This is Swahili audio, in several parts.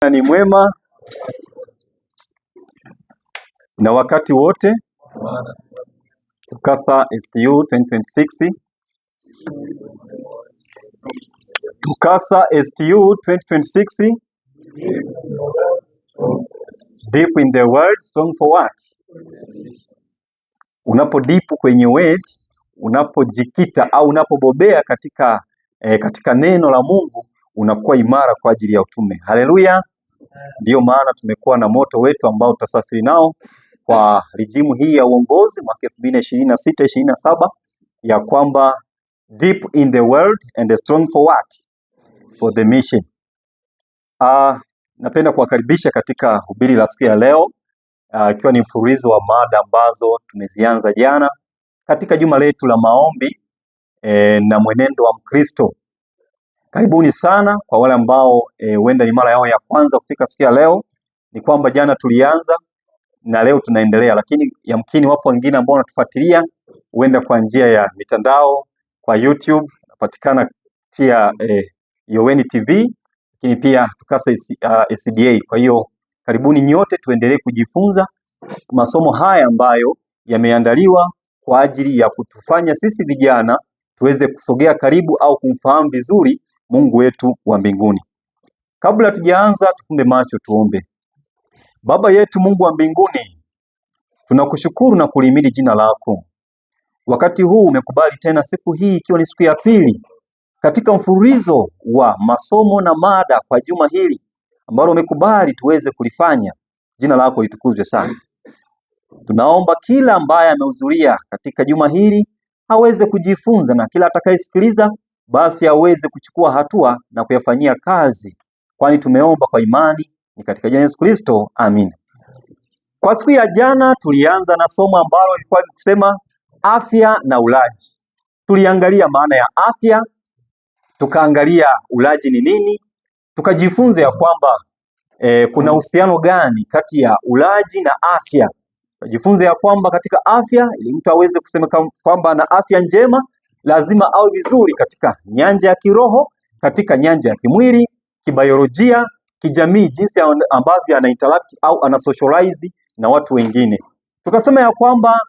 Bwana ni mwema na wakati wote. TUCASA STU 2026. TUCASA STU 2026. Deep in the word, strong for what? Unapo deep kwenye word, unapojikita au unapobobea katika neno la Mungu, unakuwa imara kwa ajili ya utume. Haleluya! Ndiyo maana tumekuwa na moto wetu ambao tutasafiri nao kwa rijimu hii ya uongozi mwaka 2026-2027 ya kwamba deep in the word and strong for what? For the mission. Napenda kuwakaribisha katika hubiri la siku ya leo, ikiwa ni mfululizo wa mada ambazo tumezianza jana katika juma letu la maombi na mwenendo wa Mkristo. Karibuni sana kwa wale ambao huenda ni mara yao ya kwanza kufika siku ya leo. Ni kwamba jana tulianza na leo tunaendelea, lakini yamkini wapo wengine ambao wanatufuatilia huenda kwa njia ya mitandao, kwa YouTube napatikana tia Yoweni TV, lakini pia TUCASA SDA. Kwa hiyo karibuni nyote, tuendelee kujifunza masomo haya ambayo yameandaliwa kwa ajili ya kutufanya sisi vijana tuweze kusogea karibu au kumfahamu vizuri Mungu wetu wa mbinguni. Kabla tujaanza, tufumbe macho tuombe. Baba yetu Mungu wa mbinguni, tunakushukuru na kulihimidi jina lako. Wakati huu umekubali tena siku hii ikiwa ni siku ya pili katika mfululizo wa masomo na mada kwa juma hili ambalo umekubali tuweze kulifanya. Jina lako litukuzwe sana. Tunaomba kila ambaye amehudhuria katika juma hili aweze kujifunza, na kila atakayesikiliza basi aweze kuchukua hatua na kuyafanyia kazi, kwani tumeomba kwa imani ni katika jina la Yesu Kristo, amin. Kwa siku ya jana tulianza na somo ambalo lilikuwa likisema afya na ulaji. Tuliangalia maana ya afya, tukaangalia ulaji ni nini, tukajifunza ya kwamba kuna uhusiano gani kati ya ulaji na afya. Tukajifunza ya kwamba katika afya, ili mtu aweze kusema kwamba ana afya njema, lazima awe vizuri katika nyanja ya kiroho, katika nyanja ya kimwili, kibiolojia, kijamii, jinsi ambavyo ana interact au ana socialize na watu wengine. Tukasema ya kwamba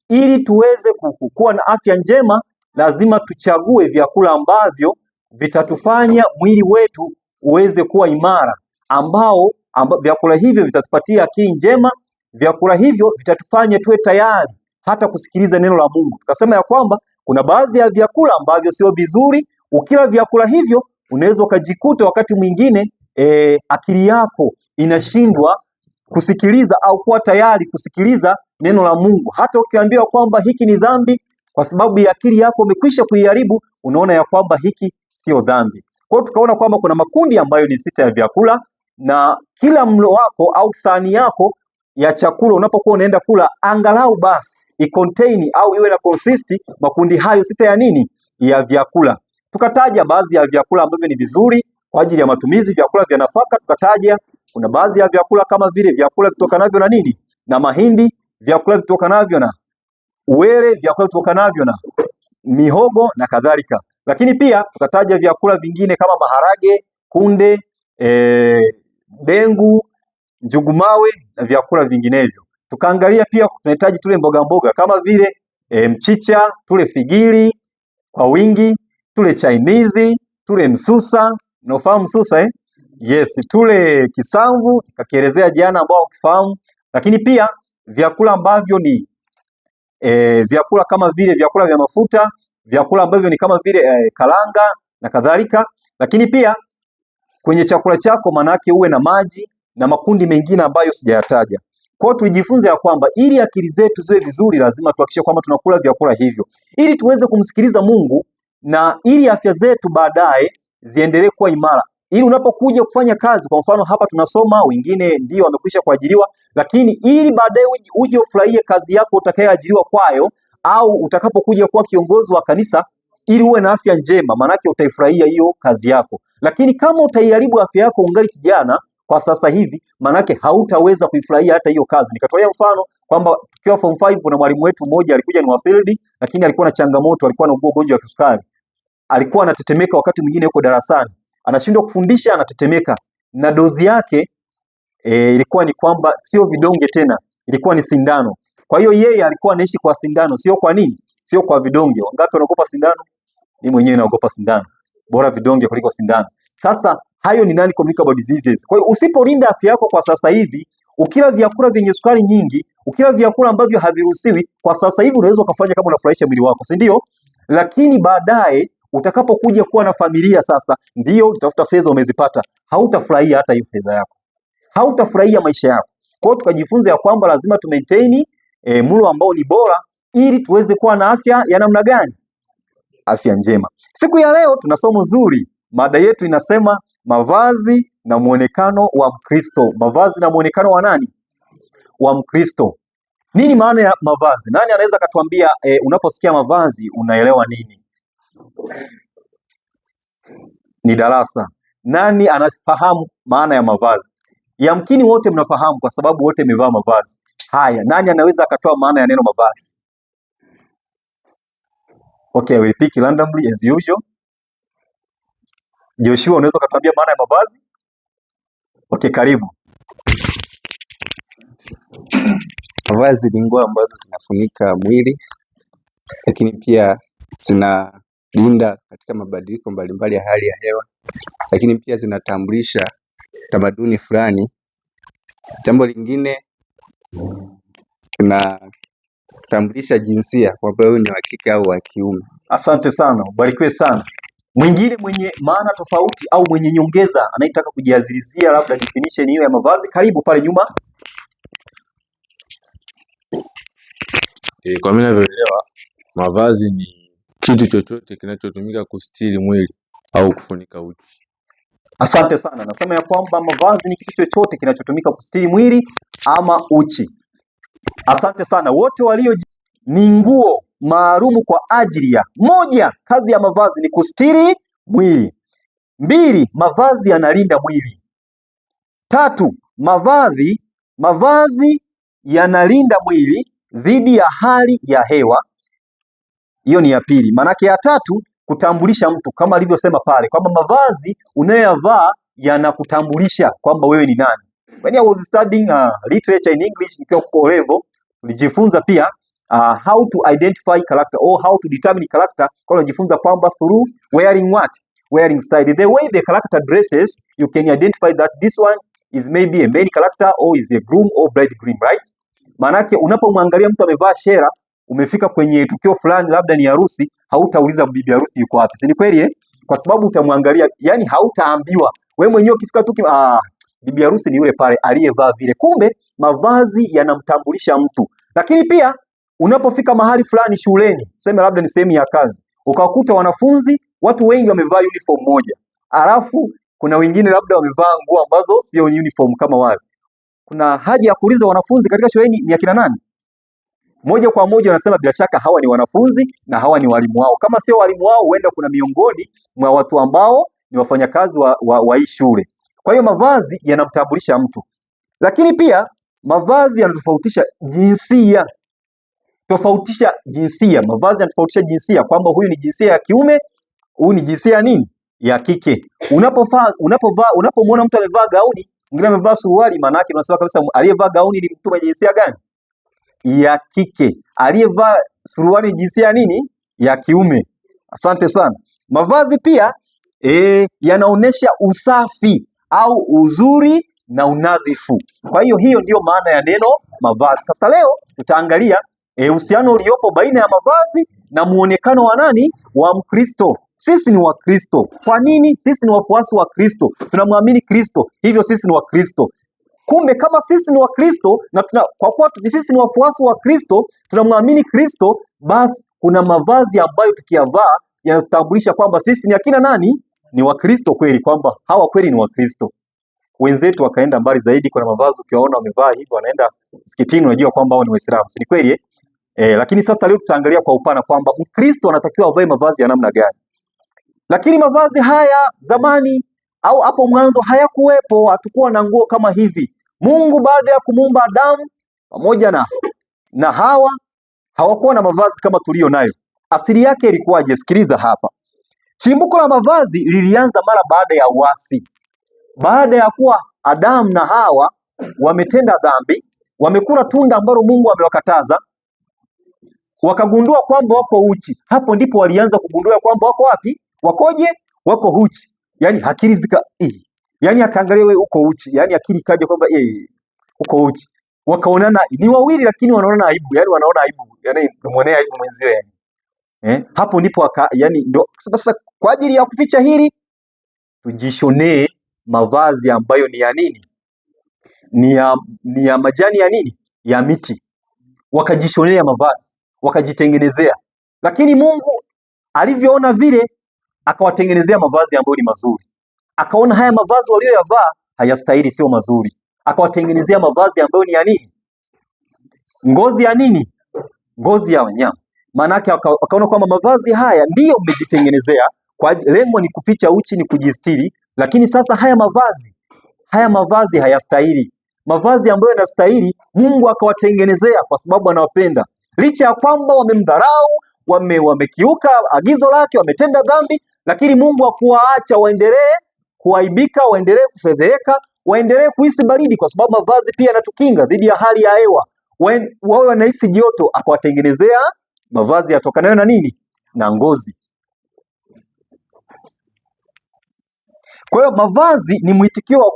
ili tuweze kuwa na afya njema, lazima tuchague vyakula ambavyo vitatufanya mwili wetu uweze kuwa imara, vyakula hivyo vitatupatia akili njema, vyakula hivyo vitatufanya tuwe tayari hata kusikiliza neno la Mungu. Tukasema ya kwamba kuna baadhi ya vyakula ambavyo sio vizuri. Ukila vyakula hivyo unaweza ukajikuta wakati mwingine akili yako inashindwa kusikiliza au kuwa tayari kusikiliza neno la Mungu. Hata ukiambiwa kwamba hiki ni dhambi, kwa sababu ya akili yako umekwisha kuiharibu, unaona ya kwamba hiki sio dhambi. Kwa hiyo tukaona kwamba kuna makundi ambayo ni 6 ya vyakula, na kila mlo wako au sahani yako ya chakula unapokuwa unaenda kula, angalau basi i-contain au iwe na consist makundi hayo 6 ya nini? Ya vyakula. Tukataja baadhi ya vyakula ambavyo ni vizuri kwa ajili ya matumizi, vyakula vya nafaka. Tukataja kuna baadhi ya vyakula kama vile vyakula vitokanavyo na nini? Na mahindi, vyakula vitokanavyo na uwele, vyakula vitokanavyo na mihogo na kadhalika. Lakini pia tukataja vyakula vingine kama maharage, kunde, dengu, njugumawe na vyakula vinginevyo. Tukaangalia pia tunahitaji tule mboga mboga kama vile mchicha, tule figili kwa wingi, tule Chinese, tule msusa. Unafahamu msusa Yes, tule kisamvu, tukakielezea jana ambao ukifahamu. Lakini pia vyakula ambavyo ni vyakula kama vile vyakula vya mafuta, vyakula ambavyo ni kama vile kalanga na kadhalika. Lakini pia kwenye chakula chako manake uwe na maji na makundi mengine ambayo sijayataja. Kwa hiyo tulijifunza ya kwamba ili akili zetu ziwe vizuri, lazima tuhakikishe kwamba tunakula vyakula hivyo ili tuweze kumsikiliza Mungu, na ili afya zetu baadaye ziendelee kuwa imara, ili unapokuja kufanya kazi, kwa mfano hapa tunasoma, wengine ndio wamekwisha kuajiriwa, lakini ili baadaye uje ufurahie kazi yako utakayoajiriwa kwayo, au utakapokuja kuwa kiongozi wa kanisa, ili uwe na afya njema, manake utaifurahia hiyo kazi yako. Lakini kama utaiharibu afya yako ungali kijana kwa sasa hivi, manake hautaweza kuifurahia hata hiyo kazi. Nikatolea mfano kwamba tukiwa form 5 kuna mwalimu wetu mmoja alikuja ni wa field, lakini alikuwa na changamoto, alikuwa na ugonjwa wa kisukari. Alikuwa anatetemeka wakati mwingine yuko darasani. Anashindwa kufundisha, anatetemeka. na dozi yake ilikuwa ni kwamba sio vidonge tena, ilikuwa ni sindano. Kwa hiyo yeye alikuwa anaishi kwa sindano, sio kwa nini? Sio kwa vidonge. Wangapi wanaogopa sindano? Mimi mwenyewe naogopa sindano. Bora vidonge kuliko sindano. Sasa hayo ni non-communicable diseases. Kwa hiyo usipolinda afya yako kwa sasa hivi, ukila vyakula vyenye sukari nyingi, ukila vyakula ambavyo haviruhusiwi, kwa sasa hivi unaweza ukafanya kama unafurahisha mwili wako, si ndio? Lakini baadaye utakapokuja kuwa na familia sasa, ndio utafuta fedha umezipata, hautafurahia hata hiyo fedha yako. Hautafurahia maisha yako. Kwa hiyo tukajifunza ya kwamba lazima tu maintain mlo ambao ni bora ili tuweze kuwa na afya ya namna gani? Afya njema. Siku ya leo tuna somo zuri. Mada yetu inasema mavazi na muonekano wa Mkristo. Mavazi na muonekano wa nani? Wa Mkristo. Nini maana ya mavazi? Nani anaweza katuambia unaposikia mavazi unaelewa nini? Ni darasa. Nani anafahamu maana ya mavazi? Yamkini wote mnafahamu kwa sababu wote mmevaa mavazi. Haya, nani anaweza akatoa maana ya neno mavazi? Okay, we pick randomly as usual. Joshua, unaweza kutuambia maana ya mavazi? Okay, karibu. Mavazi ni nguo ambazo zinafunika mwili, lakini pia zinalinda katika mabadiliko mbalimbali ya hali ya hewa, lakini pia zinatambulisha tamaduni fulani. Jambo lingine, zinatambulisha jinsia kwamba wewe ni wa kike au wa kiume. Asante sana, ubarikiwe sana. Mwingine mwenye maana tofauti au mwenye nyongeza anayetaka kujiazilizia labda definition hiyo ya mavazi, karibu pale nyuma. Kwa mimi ninavyoelewa, mavazi ni kitu chochote kinachotumika kustiri mwili au kufunika uchi. Asante sana. Nasema ya kwamba mavazi ni kitu chochote kinachotumika kustiri mwili ama uchi. Asante sana. Wote walio ni nguo maalumu kwa ajili ya moja, kazi ya mavazi ni kustiri mwili. Mbili, mavazi yanalinda mwili. Tatu, mavazi yanalinda mwili dhidi ya hali ya hewa. Hiyo ni ya pili. Maanake ya tatu, kutambulisha mtu kama alivyosema pale kwamba mavazi unayoyavaa yanakutambulisha kwamba wewe ni nani. When I was studying literature in English nikiwa kwa level, tulijifunza pia how to identify character or how to determine character. Kwa unajifunza kwamba through wearing what? Wearing style. The way the character dresses, you can identify that this one is maybe a main character or is a groom or bridegroom, right? Maanake unapomwangalia mtu amevaa shera, umefika kwenye tukio fulani labda ni harusi, hautauliza bibi harusi yuko wapi. Si ni kweli eh? Kwa sababu utamwangalia, yani hautaambiwa. Wewe mwenyewe ukifika tu bibi harusi ni yule pale aliyevaa vile. Kumbe mavazi yanamtambulisha mtu. Lakini pia unapofika mahali fulani shuleni, tuseme labda ni sehemu ya kazi, ukakuta wanafunzi watu wengi wamevaa uniform moja. Alafu kuna wengine labda wamevaa nguo ambazo sio uniform kama wale. Kuna haja ya kuuliza wanafunzi katika shuleni ni akina nani? Moja kwa moja wanasema bila shaka hawa ni wanafunzi na hawa ni walimu wao. Kama sio walimu wao, huenda kuna miongoni mwa watu ambao ni wafanyakazi wa hii shule. Kwa hiyo mavazi yanamtambulisha mtu. Lakini pia mavazi yanatofautisha jinsia. Mavazi yanatofautisha jinsia kwamba huyu ni jinsia ya kiume, huyu ni jinsia nini? Ya kike. Unapomwona mtu amevaa gauni, mwingine amevaa suruali, maana yake unasema kabisa aliyevaa gauni ni mtu mwenye jinsia gani? Ya kike. Aliyevaa suruali ni jinsia nini? Ya kiume. Asante sana. Mavazi pia yanaonesha usafi au uzuri na unadhifu. Kwa hiyo ndio maana ya neno mavazi. Sasa leo tutaangalia uhusiano uliopo baina ya mavazi na muonekano wa nani? Wa Mkristo. Sisi ni Wakristo. Kwa nini? Sisi ni wafuasi wa Kristo. Tunamwamini Kristo. Hivyo sisi ni Wakristo. Kumbe kama sisi ni Wakristo na kwa kuwa sisi ni wafuasi wa Kristo, tunamwamini Kristo, basi kuna mavazi ambayo tukiyavaa yanatutambulisha kwamba sisi ni akina nani? Ni Wakristo kweli, kwamba hawa kweli ni Wakristo. Wenzetu wakaenda mbali zaidi, kuna mavazi ukiwaona wamevaa hivyo wanaenda msikitini, unajua kwamba hao ni Waislamu. Si kweli lakini sasa leo tutaangalia kwa upana kwamba Mkristo anatakiwa avae mavazi ya namna gani. Lakini mavazi haya zamani au hapo mwanzo hayakuwepo, hatakuwa na nguo kama hivi. Mungu baada ya kumuumba Adamu pamoja na Hawa hawakuwa na mavazi kama tulio nayo. Asili yake ilikuwaje? Sikiliza hapa. Chimbuko la mavazi lilianza mara baada ya uasi. baada ya kuwa Adamu na Hawa wametenda dhambi, wamekula tunda ambalo Mungu amewakataza, wakagundua kwamba wako uchi. Hapo ndipo walianza kugundua kwamba wako wapi? Wakoje? Wako uchi. Yaani akili yaani akaangalia wewe uko uchi, yaani akili kaja kwamba uko uchi. Wakaonana ni wawili lakini wanaona aibu, yaani wanaona aibu, yaani muonea aibu mwenzio yani. Hapo ndipo yaani ndio sasa kwa ajili ya kuficha hili tujishonee mavazi ambayo ni ya nini? Ni ya majani ya nini? Ya miti. Wakajishonea mavazi, wakajitengenezea. Lakini Mungu alivyoona vile akawatengenezea mavazi ambayo ni mazuri. Akaona haya mavazi walioyavaa hayastahili, sio mazuri. Akawatengenezea mavazi ambayo ni ya nini? Ngozi ya nini? Ngozi ya wanyama. Maana yake akaona kwamba mavazi haya ndiyo mmejitengenezea, kwa lengo ni kuficha uchi, ni kujistiri, lakini sasa haya mavazi hayastahili. Mavazi ambayo yanastahili Mungu akawatengenezea kwa sababu anawapenda. Licha ya kwamba wamemdharau, wamekiuka agizo lake, wametenda dhambi, lakini Mungu hakuwaacha waendelee kuaibika, waendelee kufedheheka, waendelee kuhisi baridi, kwa sababu mavazi pia yanatukinga dhidi ya hali ya hewa. Wawe wanahisi joto, akawatengenezea mavazi yatokanayo na nini? Na ngozi. Kwa hiyo mavazi ni mwitikio wa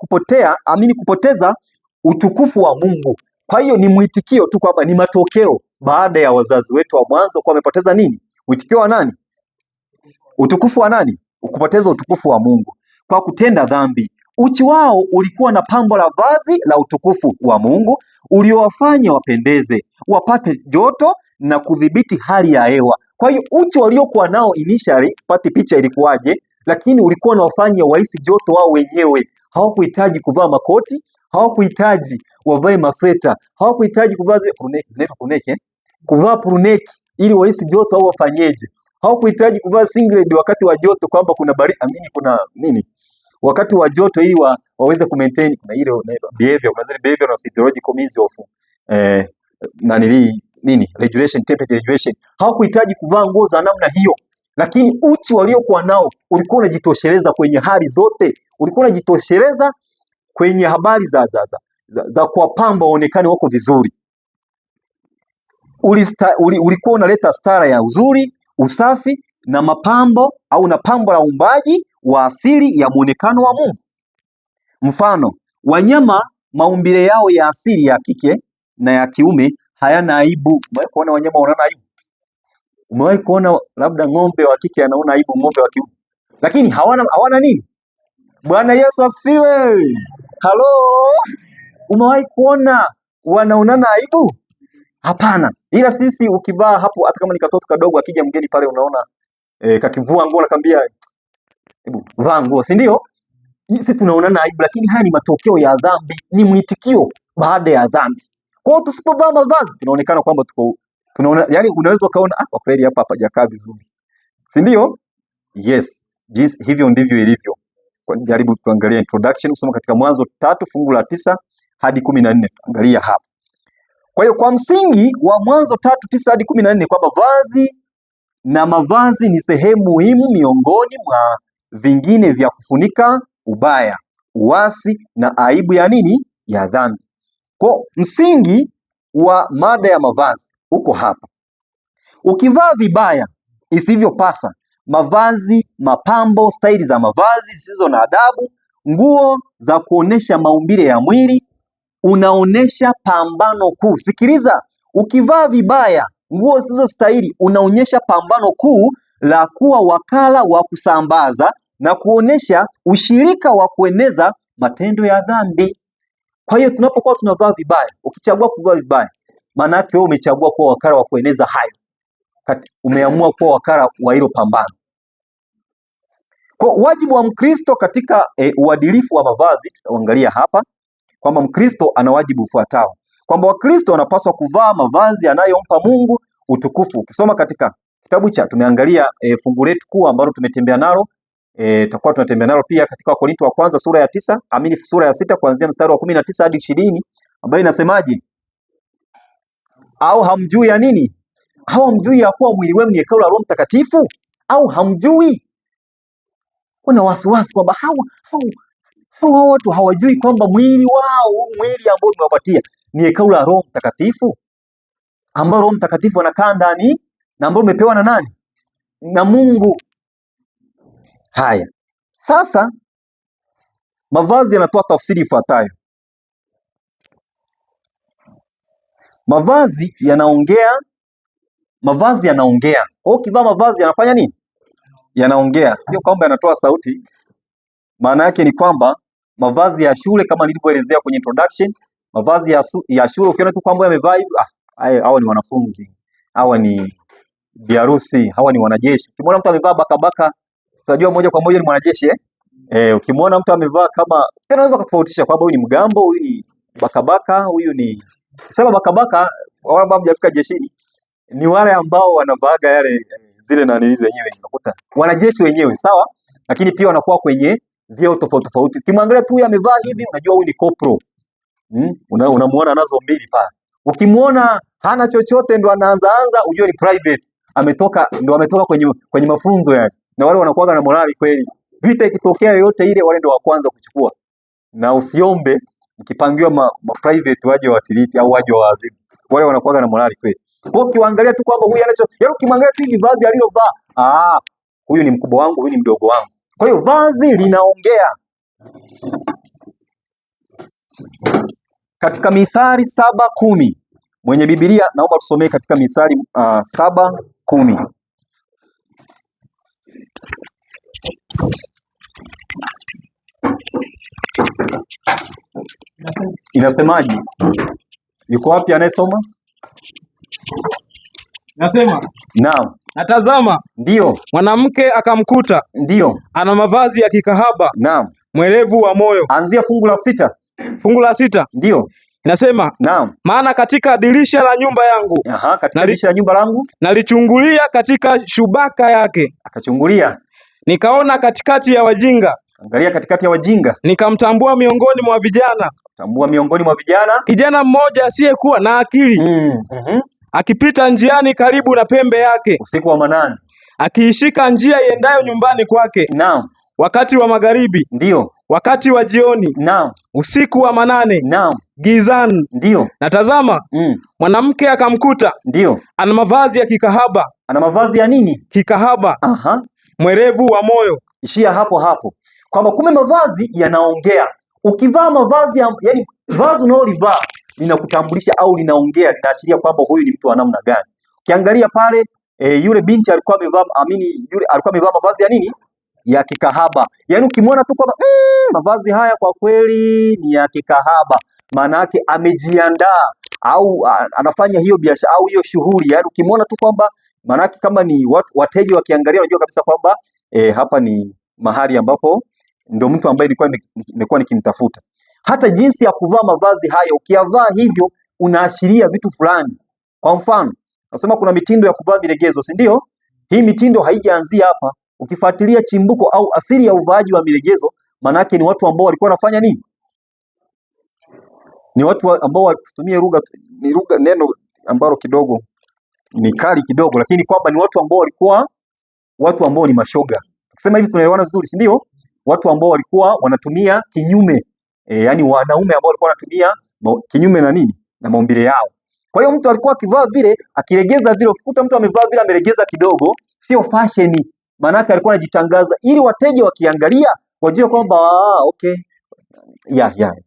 kupoteza utukufu wa Mungu. Kwa hiyo ni mwitikio tu, kwamba ni matokeo baada ya wazazi wetu wa mwanzo kwa wamepoteza nini? Mwitikio wa nani? Utukufu wa nani? Kupoteza utukufu wa Mungu kwa kutenda dhambi. Uchi wao ulikuwa na pambo la vazi la utukufu wa Mungu uliowafanya wapendeze, wapate joto na kudhibiti hali ya hewa. Kwa hiyo uchi waliokuwa nao initially, sipati picha ilikuwaje, lakini ulikuwa unawafanya wahisi joto wao wenyewe. Hawakuhitaji kuvaa makoti, hawakuhitaji wavae masweta, hawakuhitaji kuvaa puruneki ili wahisi joto au wafanyeje. Hawakuhitaji kuvaa singlet wakati wa joto, kwamba kuna baridi kuna nini wakati wa joto, ili waweze kumaintain kuna ile behavior, kuna zile behavior na physiological means of regulation, temperature regulation. Hawakuhitaji kuvaa nguo za namna hiyo, lakini uchi waliokuwa nao ulikuwa unajitosheleza kwenye hali zote, ulikuwa unajitosheleza kwenye habari za kuwapamba waonekane wako vizuri. Ulikuwa unaleta stara ya uzuri, usafi na mapambo au na pambo la uumbaji wa asili ya muonekano wa Mungu. Mfano, wanyama maumbile yao ya asili ya kike na ya kiume hayana aibu. Umewahi kuona wanyama wanaona aibu? Umewahi kuona labda ng'ombe wa kike anaona aibu ng'ombe wa kiume? Lakini hawana nini? Bwana Yesu asifiwe. Halo, umewahi kuona wanaonana aibu? Hapana. Ila sisi ukivaa hapo, hata kama ni katoto kadogo, akija mgeni pale, unaona kakivua nguo nakwambia, hebu vaa nguo, si ndio? Sisi tunaonana aibu, lakini haya ni matokeo ya dhambi, ni mwitikio baada ya dhambi. Kwa hiyo tusipovaa mavazi tunaonekana kwamba tunaona, yani unaweza kaona kwa kweli hapa hapajakaa vizuri, si ndio? Yes, hivyo ndivyo ilivyo. Jaribu kuangalia introduction, kusoma katika Mwanzo 3 fungu la 9 hadi 14. Angalia hapa. Kwa hiyo kwa msingi wa Mwanzo 3:9 hadi 14 kwamba vazi na mavazi ni sehemu muhimu miongoni mwa vingine vya kufunika ubaya, uasi na aibu ya nini? Ya dhambi. Kwa msingi wa mada ya mavazi uko hapa. Ukivaa vibaya isivyopasa, mavazi, mapambo, staili za mavazi zisizo na adabu, nguo za kuonesha maumbile ya mwili, unaonesha pambano kuu. Sikiliza, ukivaa vibaya, nguo zisizo stahili, unaonyesha pambano kuu la kuwa wakala wa kusambaza na kuonesha ushirika wa kueneza matendo ya dhambi. Kwa hiyo tunapokuwa tunavaa vibaya, ukichagua kuvaa vibaya, maana yake wewe umechagua kuwa wakala wa kueneza hayo. Umeamua kuwa wakala wa hilo pambano. Kwa wajibu wa Mkristo katika uadilifu wa mavazi, tutaangalia hapa kwamba Mkristo ana wajibu ufuatao, kwamba Wakristo wanapaswa kuvaa mavazi yanayompa Mungu utukufu. Ukisoma katika kitabu cha, tumeangalia fungu letu kuu ambalo tumetembea nalo, tutakuwa tunatembea nalo pia katika Wakorintho wa kwanza sura ya 9, sura ya 6 kuanzia mstari wa 19 hadi 20, ambayo inasemaje? Au hamjui ya nini? Au hamjui ya kuwa mwili wenu ni hekalu la Roho Mtakatifu? Au hamjui? Kuna wasiwasi kwamba Hao watu hawajui kwamba mwili wao, mwili ambao tumewapatia ni hekalu la Roho Mtakatifu, ambao Roho Mtakatifu anakaa ndani na ambao umepewa na nani? Na Mungu. Haya, sasa mavazi yanatoa tafsiri ifuatayo. Mavazi yanaongea. Mavazi yanaongea. Ukivaa mavazi yanafanya nini? Yanaongea, sio kwamba yanatoa sauti. Maana yake ni kwamba mavazi ya shule, kama nilivyoelezea kwenye introduction, mavazi ya shule ukiona tu kwamba yamevaa hivi, hawa ni wanafunzi, hawa ni biharusi, hawa ni wanajeshi. Ukimwona mtu amevaa bakabaka, utajua moja kwa moja ni mwanajeshi. Ukimwona mtu amevaa kama, tena unaweza kutofautisha kwamba huyu ni mgambo, huyu ni bakabaka, huyu ni sema bakabaka. Wale ambao hajafika jeshini ni wale ambao wanavaaga yale zile nani zenyewe, unakuta wanajeshi wenyewe, sawa, lakini pia wanakuwa kwenye vyeo tofauti tofauti. Ukimwangalia tu huyu amevaa hivi, unajua huyu ni corporal. Unamuona anazo mbili pale. Ukimwona hana chochote, ndo anaanza, ujue ni private, ametoka kwenye mafunzo yake. Na wale wanakuwa na morali kweli, vita ikitokea yoyote ile, wale ndo wa kwanza kuchukua. Na usiombe ukipangiwa ma private waje watiliti au waje waadhibu, wale wanakuwa na morali kweli. Kwa ukiangalia tu kwamba huyu anacho, yaani ukimwangalia tu hivi vazi alilovaa, huyu ni mkubwa wangu, huyu ni mdogo wangu. Kwa hiyo vazi linaongea. Katika Mithali 7:10, mwenye Biblia naomba tusomee katika Mithali 7:10. Inasemaje? Yuko wapi anayesoma? Nasema, naam. Natazama, ndio, mwanamke akamkuta, ndio, ana mavazi ya kikahaba, naam, mwerevu wa moyo. Anzia fungu la 6. Fungu la 6 ndio inasema, naam, maana katika dirisha la nyumba yangu, katika dirisha la nyumba langu nalichungulia katika shubaka yake. Akachungulia, nikaona katikati ya wajinga. Angalia, katikati ya wajinga nikamtambua miongoni mwa vijana. Tambua miongoni mwa vijana kijana mmoja asiyekuwa na akili, akipita njiani karibu na pembe yake usiku wa manane, akiishika njia iendayo nyumbani kwake. Naam. Wakati wa magharibi, ndio, wakati wa jioni, naam, usiku wa manane, naam, gizani. Ndio. Natazama, mwanamke akamkuta, ndio, ana mavazi ya kikahaba. Ana mavazi ya nini? Kikahaba. Mwerevu wa moyo. Ishia hapo hapo, kwamba kumbe mavazi yanaongea. Ukivaa mavazi yani vazi unaolivaa linakutambulisha au linaongea, linaashiria kwamba huyu ni mtu wa namna gani. Ukiangalia pale yule binti alikuwa amevaa mavazi ya nini? Ya kikahaba. Yaani ukimwona tu kwamba mavazi haya kwa kweli ni ya kikahaba, maana yake amejiandaa au anafanya hiyo biashara au hiyo shughuli. Yaani ukimwona tu kwamba, maana yake kama ni wateja wakiangalia wanajua kabisa kwamba hapa ni mahali ambapo ndio mtu ambaye nimekuwa nikimtafuta. Hata jinsi ya kuvaa mavazi haya, ukiyavaa hivyo unaashiria vitu fulani. Kwa mfano, nasema kuna mitindo ya kuvaa milegezo, si ndio? Hii mitindo haijaanzia hapa. Ukifuatilia chimbuko au asili ya uvaaji wa milegezo, maana yake ni watu ambao walikuwa wanafanya nini? Ni watu ambao walitumia lugha, neno ambalo kidogo ni kali kidogo, lakini kwamba ni watu ambao ni mashoga. Ukisema hivi tunaelewana vizuri, si ndio? Watu ambao walikuwa wanatumia kinyume, yani wanaume ambao walikuwa wanatumia kinyume na nini? Na maumbile yao. Kwa hiyo mtu alikuwa akivaa vile, akilegeza vile, ukikuta mtu amevaa vile amelegeza kidogo, sio fashion. Maana yake alikuwa anajitangaza ili wateja wakiangalia wajue kwamba okay.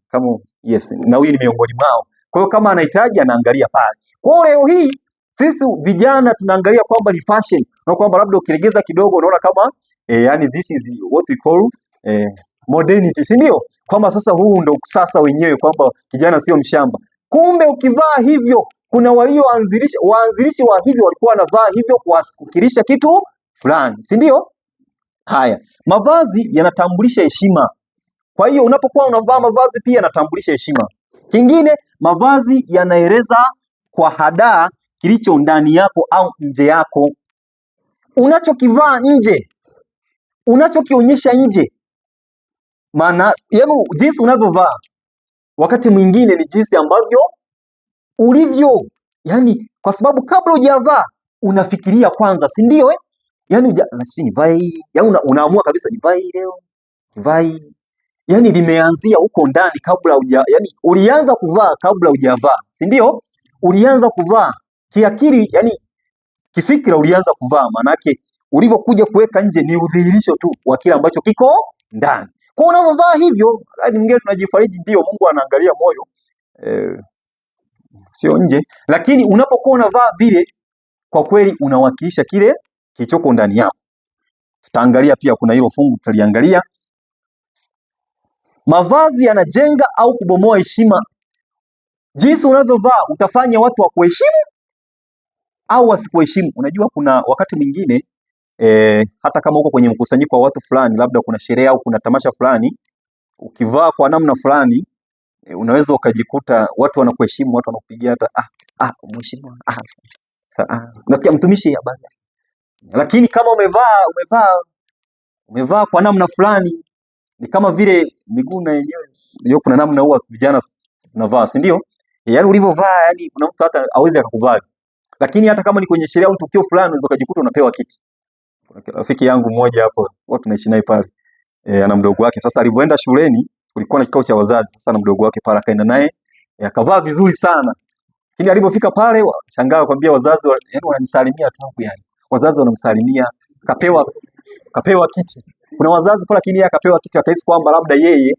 Kama yes, na huyu ni miongoni mwao. Kwa hiyo kama anahitaji anaangalia pale. Kwa hiyo leo hii sisi vijana tunaangalia kwamba ni fashion, na kwamba labda ukilegeza kidogo unaona kama yani this is what we call modernity, si ndio? Kwamba sasa huu ndo sasa wenyewe, kwamba kijana sio mshamba. Kumbe ukivaa hivyo, kuna waanzilishi wa hivyo walikuwa wanavaa hivyo kuwakilisha kitu fulani, si ndio? Haya, mavazi yanatambulisha heshima. Kwa hiyo unapokuwa unavaa mavazi pia yanatambulisha heshima. Kingine, mavazi yanaeleza kwa hadaa kilicho ndani yako au nje yako. Unachokivaa nje, unachokionyesha nje, maana yaani jinsi unavyovaa wakati mwingine ni jinsi ambavyo ulivyo. Yani kwa sababu kabla hujavaa unafikiria kwanza, si ndio? Yani nivae hii, yaani unaamua kabisa nivae hii leo, nivae hii. yani limeanzia huko ndani kabla yani ulianza kuvaa kabla hujavaa, si ndio? Ulianza kuvaa kiakili, yani kifikira ulianza kuvaa, manake ulivyokuja kuweka nje ni udhihirisho tu wa kile ambacho kiko ndani. Kwa unavyovaa hivyo, hadi mwingine tunajifariji, ndio Mungu anaangalia moyo, sio nje, lakini unapokuwa unavaa vile, kwa kweli unawakilisha kile kilichoko ndani yako. Tutaangalia pia, kuna hilo fungu tutaliangalia. Mavazi yanajenga au kubomoa heshima. Jinsi unavyovaa utafanya watu wa kuheshimu au wasikuheshimu. Unajua kuna wakati mwingine hata kama uko kwenye mkusanyiko wa watu fulani, labda kuna sherehe au kuna tamasha fulani, ukivaa kwa namna fulani unaweza ukajikuta watu wanakuheshimu, watu wanakupigia hata mheshimiwa, nasikia mtumishi habari. Lakini kama umevaa kwa namna fulani, ni kama vile miguu na yenyewe ndio kuna namna huwa vijana tunavaa, si ndio? Yaani ulivyovaa, yani kuna mtu hata hawezi akakubali. Lakini hata kama ni kwenye sherehe au tukio fulani, unaweza kujikuta unapewa kiti. Rafiki yangu mmoja hapo, watu tunaishi naye pale, ana mdogo wake. Sasa alipoenda shuleni, kulikuwa na kikao cha wazazi. Sasa na mdogo wake pale akaenda naye, akavaa vizuri sana. Lakini alipofika pale, shangaa kwambia wazazi, yani wananisalimia tu hapo, yani wazazi wanamsalimia, kapewa kiti. Kuna wazazi pale, lakini akapewa kiti, akahisi kwamba labda yeye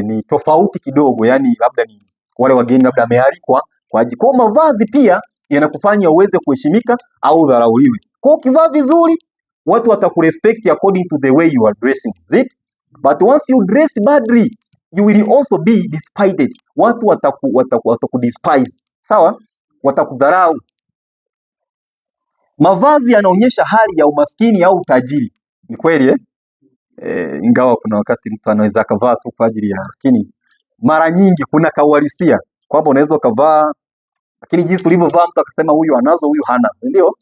ni tofauti kidogo, yani labda ni wale wageni, labda amealikwa kwa ajili. Kwa mavazi pia yanakufanya uweze kuheshimika au udharauliwe. Kwa ukivaa vizuri, watu watakurespect according to the way you are dressing, is it? But once you dress badly, you will also be despised. Watu watakudespise, sawa? Watakudharau. Mavazi yanaonyesha hali ya umaskini au utajiri. Ni kweli ingawa kuna wakati mtu anaweza akavaa tu kwa ajili ya, lakini mara nyingi kuna kauhalisia kwamba unaweza ukavaa, lakini jinsi ulivyovaa mtu akasema huyu anazo huyu hana, ndio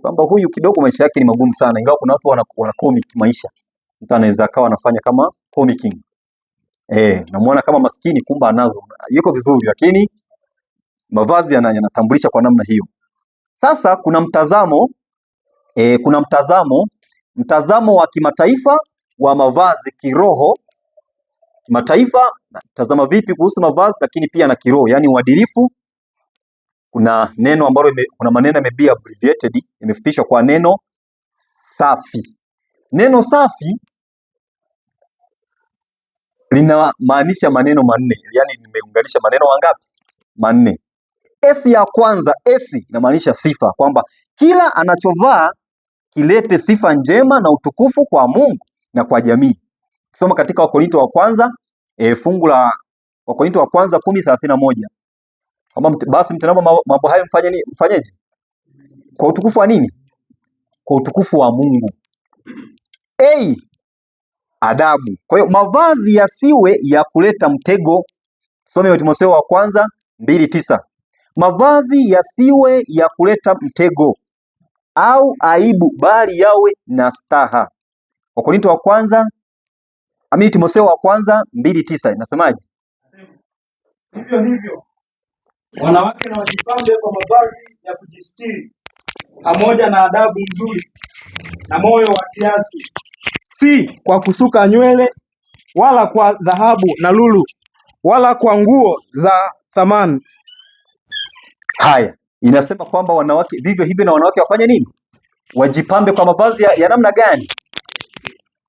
kwamba huyu kidogo maisha yake ni magumu sana. Ingawa kuna watu wana comic maisha, mtu anaweza akawa anafanya kama comicing, namuona kama maskini kumba anazo, yuko vizuri, lakini mavazi yanatambulisha kwa namna hiyo. Sasa kuna mtazamo wa kimataifa wa mavazi kiroho. Kimataifa tazama vipi kuhusu mavazi, lakini pia na kiroho, yani uadilifu. Kuna neno ambalo kuna maneno yamebia abbreviated, imefupishwa kwa neno safi. Neno safi linamaanisha maneno manne, yani nimeunganisha maneno mangapi? Manne. S ya kwanza, S inamaanisha sifa, kwamba kila anachovaa kilete sifa njema na utukufu kwa Mungu na kwa jamii. Kusoma katika Wakorintho wa kwanza fungu la Wakorintho wa kwanza 10:31. Kwamba basi mtazama mambo hayo mfanyeje? Kwa utukufu wa nini? Kwa utukufu wa Mungu. Adabu. Kwa hiyo mavazi yasiwe ya kuleta mtego. Some Timotheo wa kwanza 2:9. Mavazi yasiwe ya kuleta mtego au aibu, bali yawe na staha. Wakorintho wa kwanza, Timotheo wa kwanza 2:9 inasemaje? Hivyo wanawake na wajipambe kwa mavazi ya kujistiri, pamoja na adabu nzuri na moyo wa kiasi, si kwa kusuka nywele wala kwa dhahabu na lulu wala kwa nguo za thamani. Haya, inasema kwamba wanawake vivyo hivyo na wanawake wafanye nini? Wajipambe kwa mavazi ya namna gani?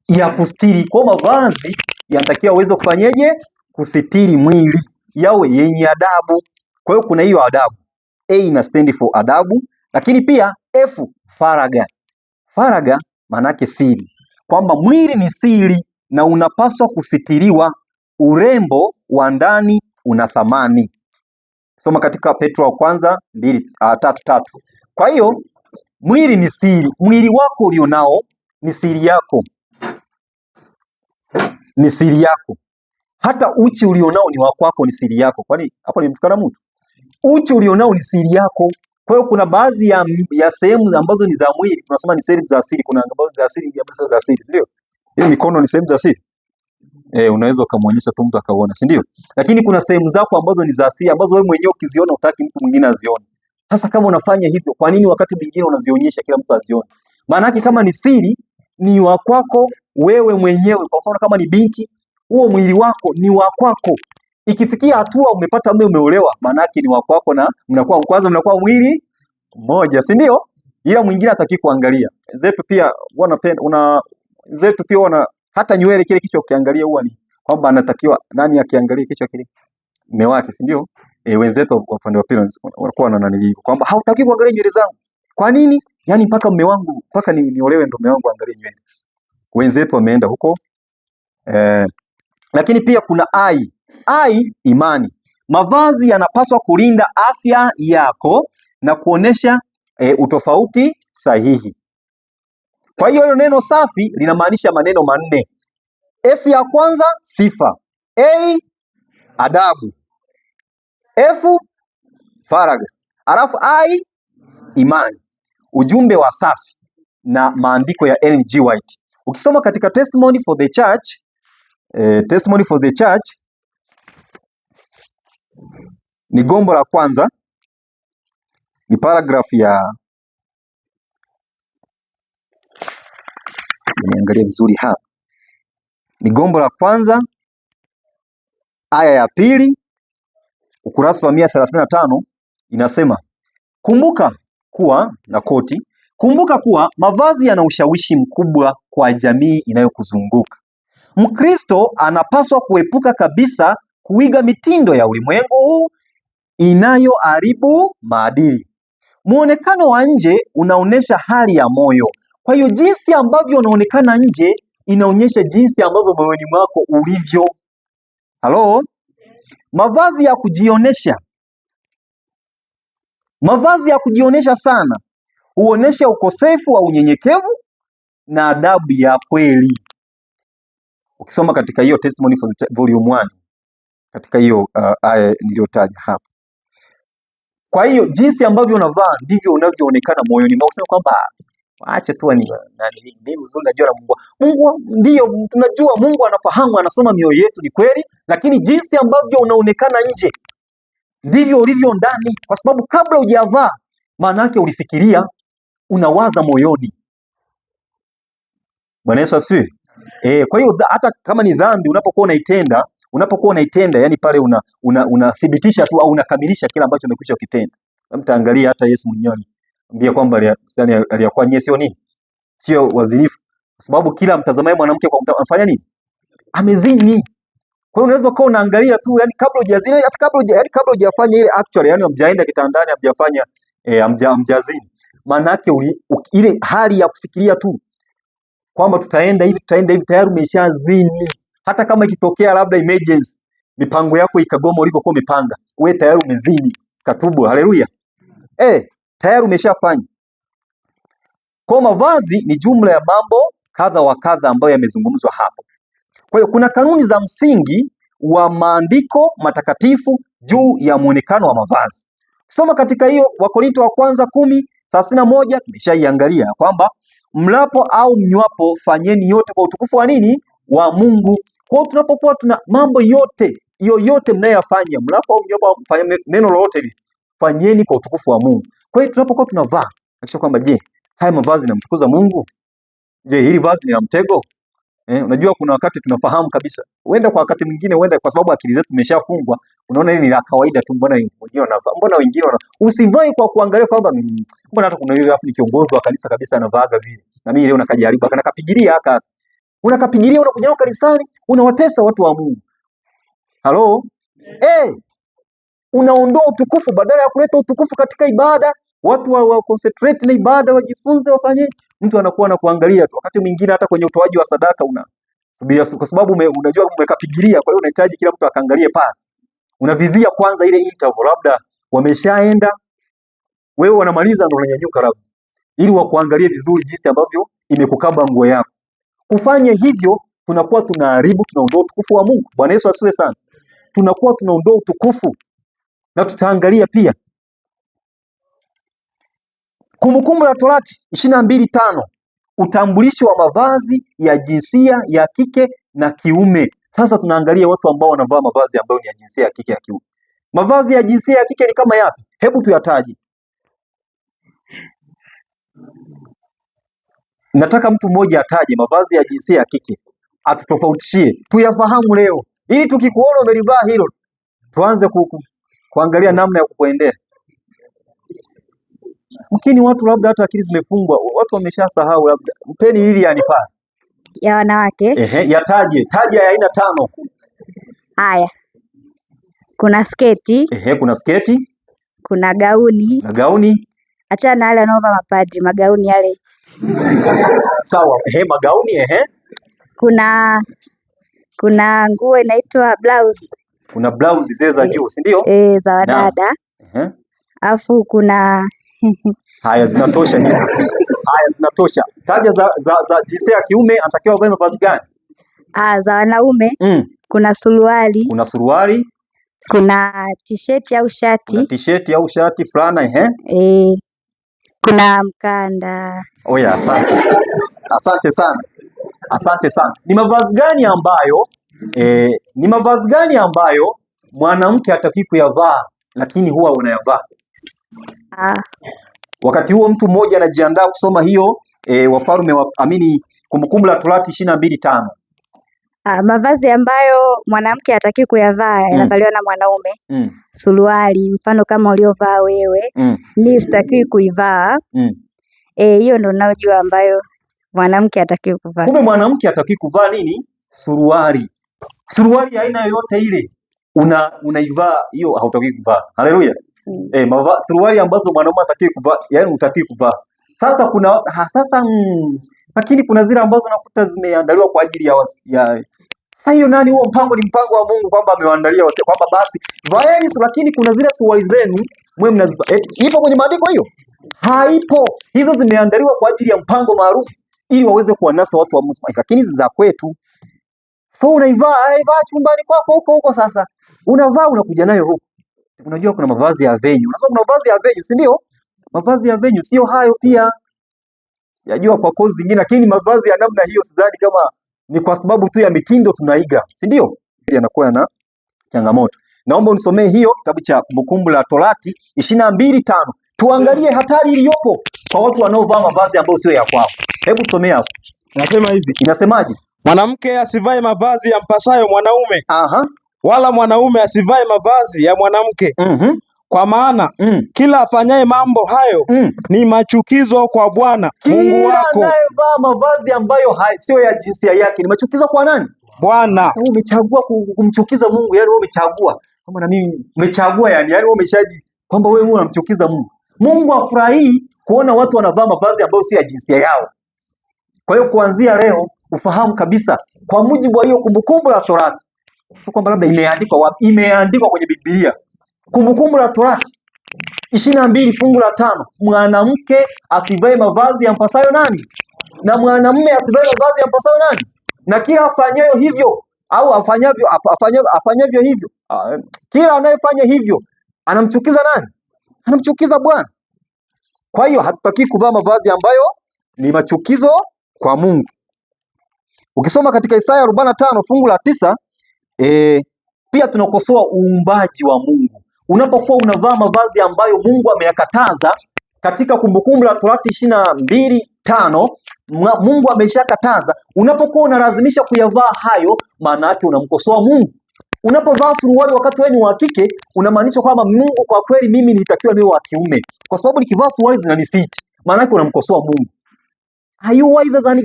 Ya kustiri. Kwa mavazi yanatakiwa uweze kufanyeje? Kusitiri mwili, yawe yenye adabu. Kwa hiyo kuna hiyo adabu. A ina stand for adabu, lakini pia F faraga. Faraga maana yake siri, kwamba mwili ni siri na unapaswa kusitiriwa. Urembo wa ndani una thamani. Soma katika Petro wa kwanza 3:3. Kwa hiyo mwili ni siri. Mwili wako ulionao ni siri yako, ni siri yako. Hata uchi ulionao ni wako wako, ni siri yako. Kwani hapo nimtukana mtu? Uchi ulionao ni siri yako. Kwa hiyo kuna baadhi ya sehemu ambazo ni za mwili tunasema ni sehemu za asili, kuna ambazo za asili ndio ambazo za asili, ndio? Hiyo mikono ni sehemu za asili. Unaweza ukamwonyesha tu mtu akaona, si ndio? Lakini kuna sehemu zako ambazo ni za asili, ambazo wewe mwenyewe ukiziona utaki mtu mwingine azione. Sasa kama unafanya hivyo, kwa nini wakati mwingine unazionyesha kila mtu azione? Maana yake kama ni siri ni wa kwako wewe mwenyewe. Kwa mfano kama ni binti, huo mwili wako ni wa kwako. Ikifikia hatua umepata mume, umeolewa, maana yake ni wa kwako na mnakuwa mwili mmoja, si ndio? Ila mwingine hataki kuangalia. Zetu pia wana hata nywele kile kichwa ukiangalia huwa ni kwamba anatakiwa nani akiangalia kichwa kile? Mume wake, si ndio? Wenzetu wa upande wa pili wanakuwa na nani hivyo kwamba hautaki kuangalia nywele zangu. Kwa nini? Yaani mpaka mume wangu, mpaka niolewe ndo mume wangu angalie nywele. Wenzetu wameenda huko. Lakini pia kuna imani. Mavazi yanapaswa kulinda afya yako na kuonesha utofauti sahihi. Kwa hiyo hilo neno safi linamaanisha maneno manne. S ya kwanza sifa, A adabu, F faragha, alafu I imani. Ujumbe wa safi na maandiko ya Ellen G. White. Ukisoma katika Testimony for the Church ni gombo la kwanza, ni paragraph ya, niangalie vizuri hapa, ni gombo la kwanza aya ya pili, ukurasa wa 135 inasema, kumbuka kuwa mavazi yana ushawishi mkubwa kwa jamii inayokuzunguka. Mkristo anapaswa kuepuka kabisa kuiga mitindo ya ulimwengu huu inayoharibu maadili. Muonekano wa nje unaonesha hali ya moyo. Kwa hiyo jinsi ambavyo unaonekana nje inaonyesha jinsi ambavyo moyoni mwako ulivyo. Halo? Mavazi ya kujionesha sana huonesha ukosefu wa unyenyekevu na adabu ya kweli. Ukisoma katika hiyo Testimony for the Volume 1 katika hiyo aya niliyotaja hapa. Kwa hiyo jinsi ambavyo unavaa ndivyo unavyoonekana moyoni mwako. Sema kwamba waache tu ni uzuri, najua Mungu ndio tunajua Mungu anafahamu, anasoma mioyo yetu, ni kweli, lakini jinsi ambavyo unaonekana nje ndivyo ulivyo ndani, kwa sababu kabla hujavaa maana yake ulifikiria, unawaza moyoni. Bwana Yesu asifiwe. Kwa hiyo hata kama ni dhambi unapokuwa unaitenda, yani pale unathibitisha tu au unakamilisha kile ambacho umekwisha ukitenda. Mtaangalia hata Yesu mwenyewe ambia kwamba aliyakuwa nyie sio wazinifu, kwa sababu kila mtazamaye mwanamke kwa anafanya nini? Amezini. Kwa hiyo unaweza kuwa unaangalia tu, yani kabla hujazini, hata kabla hujafanya ile actually, yani hamjaenda kitandani, hamjafanya hamjazini, maana yake ile hali ya kufikiria tu kwamba tutaenda hivi tayari umeshazini. Hata kama ikitokea labda emergency, mipango yako ikagoma ulikokuwa umepanga, wewe tayari umezini. Katubu, haleluya. Tayari umeshafanya. Kwa mavazi ni jumla ya mambo kadha wa kadha ambayo yamezungumzwa hapo. Kwa hiyo kuna kanuni za msingi wa maandiko matakatifu juu ya muonekano wa mavazi. Soma katika hiyo Wakorintho wa kwanza 10:31 tumeshaiangalia kwamba mlapo au mnywapo fanyeni yote kwa utukufu wa nini? Wa Mungu. Kwa hiyo tunapokuwa tuna mambo yoyote mnayoyafanya, mlapo au mnywapo, fanya neno lolote hili, fanyeni kwa utukufu wa Mungu. Kwa hiyo tunapokuwa tunavaa, hakikisha kwamba je, haya mavazi yanamtukuza Mungu? Je, hili vazi ni la mtego? Unajua kuna wakati tunafahamu kabisa. Huenda kwa wakati mwingine, huenda kwa sababu akili zetu zimeshafungwa, unaona hili ni la kawaida tu, mbona wengine wanavaa, mbona wengine usivai kwa kuangalia kwamba mbona hata kuna yule afu ni kiongozi wa kanisa kabisa anavaaga vile. Na mimi leo nakajaribu unakapigilia unakuja kanisani, unawatesa watu wa Mungu. Halo? Unaondoa utukufu badala ya kuleta utukufu katika ibada. Watu wa concentrate na ibada, wajifunze, wafanye. Mtu anakuwa na kuangalia tu. Wakati mwingine hata kwenye utoaji wa sadaka unasubiria, kwa sababu unajua umekapigilia, kwa hiyo unahitaji kila mtu akaangalie pale. Unavizia kwanza ile interval, labda wameshaenda, wewe wanamaliza ndo unanyanyuka labda, ili wakuangalie vizuri jinsi ambavyo imekukaba nguo yako. Kufanya hivyo tunakuwa tunaharibu, tunaondoa utukufu wa Mungu. Bwana Yesu asiwe sana. Tunakuwa tunaondoa utukufu. Na tutaangalia pia Kumbukumbu la Torati 22:5, utambulisho wa mavazi ya jinsia ya kike na kiume. Sasa tunaangalia watu ambao wanavaa mavazi ambayo ni ya jinsia ya kike na kiume. Mavazi ya jinsia ya kike ni kama yapi? Hebu tuyataje. Nataka mtu mmoja ataje mavazi ya jinsia ya kike. atutofautishie, tuyafahamu leo, ili tukikuona umelivaa hilo tuanze kuangalia namna ya kukuendea. Lakini watu labda hata akili zimefungwa, watu wameshasahau. Labda mpeni hili yanipaa ya wanawake. Yataje, taja ya aina 5. Haya, kuna sketi. Kuna sketi, kuna gauni. na gauni. Achana na yale wanaovaa mapadri, magauni yale. Sawa, magauni. Kuna nguo inaitwa blouse. Kuna blouse zile za juu, si ndio? Za wadada. Alafu kuna haya zinatosha. Haya zinatosha. Taja za jinsia ya kiume anatakiwa avae mavazi gani? Za wanaume. Kuna suruali. Kuna suruali. Kuna t-shirt au shati. Kuna t-shirt au shati fulana. Kuna mkanda. Oya, asante sana. Asante sana. Ni mavazi gani ambayo mwanamke hataki kuyavaa lakini huwa unayavaa? Wakati huo mtu mmoja anajiandaa kusoma hiyo Wafalme Kumbukumbu la Torati 22:5. Mavazi ambayo mwanamke hataki kuyavaa yanavaliwa na mwanaume. Suruali, mfano kama uliovaa wewe. Mimi sitaki kuivaa. Hiyo ndo ninayojua ambayo mwanamke hataki kuvaa. Kumbe mwanamke hataki kuvaa nini? Suruali. Suruali aina yoyote ile unaivaa, hiyo hautaki kuvaa. Haleluya. Suruali ambazo mwanaume hataki kuvaa, yani hutaki kuvaa. Sasa lakini kuna zile ambazo nakuta zimeandaliwa kwa ajili ya sasa. Hiyo nani? Huo mpango ni mpango wa Mungu kwamba amewaandalia kwamba basi vaeni, lakini kuna zile suruali zenu mwe mnazivaa. Ipo kwenye maandiko hiyo? Haipo. Hizo zimeandaliwa kwa ajili ya mpango maalum ili waweze kuwanasa watu wa Mungu. Lakini hizi za kwetu, so unaivaa chumbani kwako huko. Sasa unavaa unakuja nayo huko. Unajua kuna mavazi ya venue. Unasema kuna mavazi ya venue, si ndio? Mavazi ya venue sio hayo pia. Yajua kwa kozi zingine, lakini mavazi ya namna hiyo sidhani kama ni kwa sababu tu ya mitindo tunaiga, si ndio? Yanakuwa na changamoto. Naomba unisomee hiyo kitabu cha Kumbukumbu la Torati 22:5. Tuangalie hatari iliyopo kwa watu wanaovaa mavazi ambayo sio ya kwao. Hebu somea hapo. Nasema hivi. Inasemaje? Mwanamke asivae mavazi ya mpasayo mwanaume. Wala mwanaume asivae mavazi ya mwanamke. Kwa maana kila afanyaye mambo hayo ni machukizo kwa Bwana Mungu wako. Kila anayevaa mavazi ambayo sio ya jinsia yake ni machukizo kwa nani? Bwana. Sasa wewe umechagua kumchukiza Mungu, yani wewe umechagua kama na mimi umechagua, yani wewe umeshaji kwamba wewe unamchukiza Mungu. Mungu afurahii kuona watu wanavaa mavazi ambayo sio ya jinsia yao. Kwa hiyo kuanzia leo ufahamu kabisa, kwa mujibu wa hiyo Kumbukumbu la Torati, sio kwamba labda imeandikwa wapi, imeandikwa kwenye Biblia. Kumbukumbu la Torati 22:5, mwanamke asivae mavazi yampasayo nani? Na mwanamume asivae mavazi yampasayo nani? Na kila afanyayo hivyo au afanyavyo hivyo, kila anayefanya hivyo anamchukiza nani? Anamchukiza Bwana. Kwa hiyo hatutaki kuvaa mavazi ambayo ni machukizo kwa Mungu. Ukisoma katika Isaya 45:9, pia tunakosoa uumbaji wa Mungu. Unapokuwa unavaa mavazi ambayo Mungu ameyakataza katika Kumbukumbu la Torati 22:5, Mungu ameshakataza. Unapokuwa unalazimisha kuyavaa hayo, maana yake unamkosoa Mungu. Unapovaa suruali wakati wewe ni wa kike, unamaanisha kwamba Mungu, kwa kweli mimi nilitakiwa niwe wa kiume, kwa sababu nikivaa suruali zinanifiti. Maana yake unamkosoa Mungu. Are you wise as God?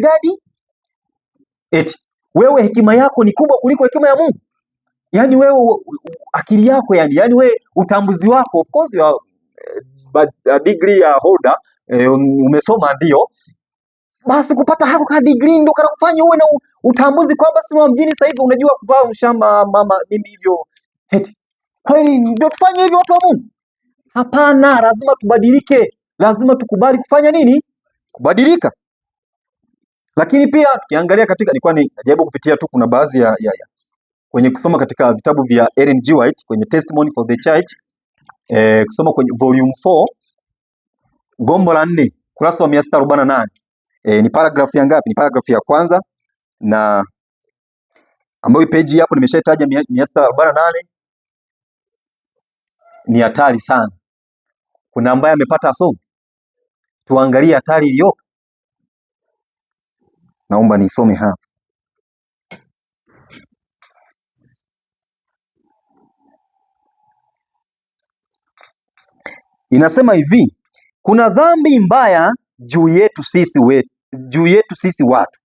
Wewe hekima yako ni kubwa kuliko hekima ya Mungu. Yaani wewe akili yako, yani wewe utambuzi wako, of course you are degree holder, umesoma ndio. Basi kupata hapo ka degree ndio kana kufanya uwe na utambuzi kwamba si wa mjini sasa hivi unajua kuvaa ushamba mama mimi hivyo. Kwani ndio tufanye hivyo watu wa Mungu? Hapana, lazima tubadilike. Lazima tukubali kufanya nini? Kubadilika. Lakini pia tukiangalia katika, nilikuwa najaribu kupitia tu, kuna baadhi ya kwenye kusoma katika vitabu vya Ellen G. White kwenye Testimony for the Church, kusoma kwenye volume 4 gombo la 4 kurasa wa 648. Ni paragraph ya ngapi? Ni paragraph ya kwanza, na ambayo page hapo nimeshaitaja 648. Ni hatari sana. Kuna ambaye amepata somo. Tuangalie hatari iliyopo. Naomba nisome hapa. Inasema hivi, kuna dhambi mbaya juu yetu sisi watu.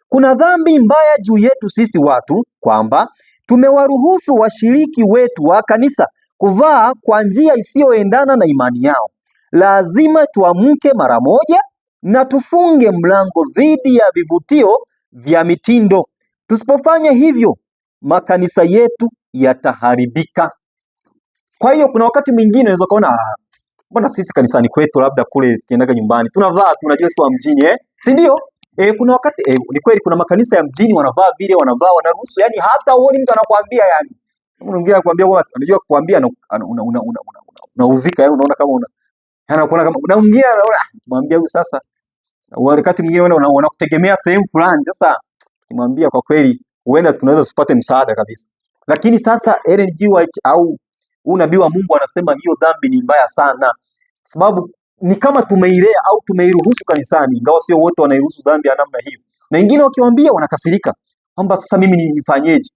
Kuna dhambi mbaya juu yetu sisi watu, kwamba tumewaruhusu washiriki wetu wa kanisa kuvaa kwa njia isiyoendana na imani yao. Lazima tuamke mara moja na tufunge mlango dhidi ya vivutio vya mitindo. Tusipofanya hivyo, makanisa yetu yataharibika. Kwa hiyo kuna wakati mwingine unaweza kuona mbona sisi kanisani kwetu labda kule tukiendaga nyumbani tunavaa, tunajua si wa mjini si ndio? Kuna wakati ni kweli kuna makanisa ya mjini wanavaa vile, wanaruhusu, yani hata uone mtu anakuambia, yani mwingine anakuambia kwa anajua kukuambia unauzika, yani unaona kama anakuona kama unaongea, unaona kumwambia huyu sasa. Wakati mwingine wanakutegemea sehemu fulani, sasa kimwambia kwa kweli huenda tunaweza usipate msaada kabisa. Lakini sasa Ellen G. White au nabii wa Mungu anasema hiyo dhambi ni mbaya sana, sababu ni kama tumeilea au tumeiruhusu kanisani, ingawa sio wote wanairuhusu dhambi ya namna hiyo, na wengine wakiwaambia wanakasirika kwamba sasa mimi nifanyeje?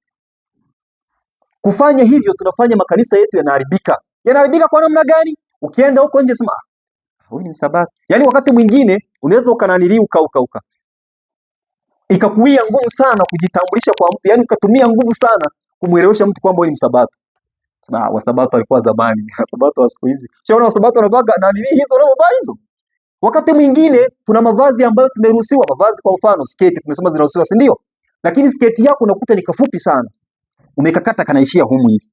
Kufanya hivyo tunafanya makanisa yetu yanaharibika. Yanaharibika kwa namna gani? Ukienda huko nje sema huyu ni msabato. Yaani wakati mwingine unaweza ukananili ikakuia ngumu sana kujitambulisha kwa mtu, yaani ukatumia nguvu sana kumwelewesha mtu kwamba wewe ni msabato. Wasabato walikuwa zamani, wasabato wa siku hizi. Shaona wasabato wanavaa hizo wanavaa hizo. Wakati mwingine tuna mavazi ambayo tumeruhusiwa, mavazi kwa mfano sketi tumesema zinaruhusiwa, si ndio? Lakini sketi yako unakuta ni kafupi sana. Umekakata kanaishia humu hivi.